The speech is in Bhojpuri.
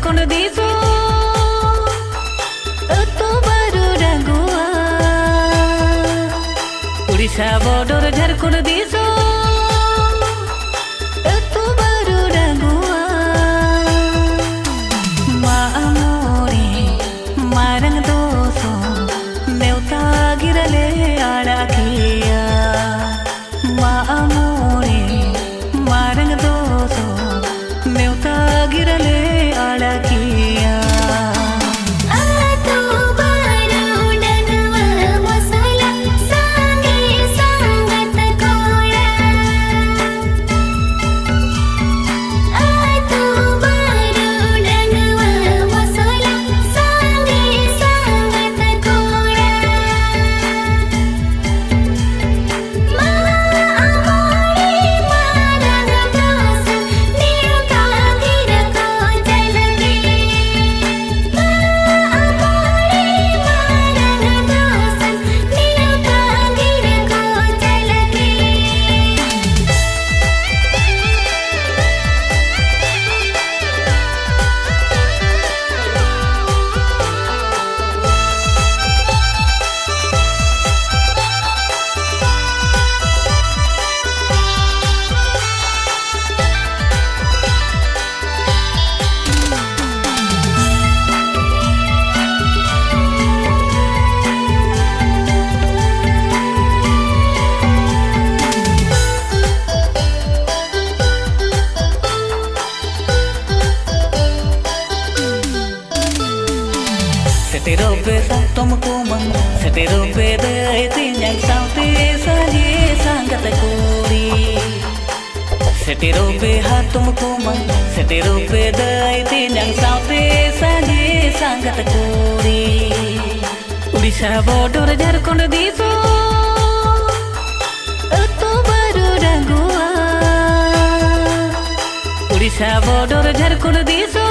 झारखंड दिसो तो बारू रंगुआ उड़ीसा बॉर्डर झारखंड दिसो तो बारू रंगुआ मामोरे मारंग दोसो नेवता गिरले आड़ाकिया मामोरे मारंग दोसो नेवता गिरले आड़ाकिया Setero besa tuमको मन setero beda tinyang sauti saje sangat kuri setero beha तुमको मन setero beda tinyang sauti saje sangat kuri Uड़ीसा बॉर्डर झारखंड दिसो तो बारू रंगुआ उड़ीसा बॉर्डर झारखंड दिसो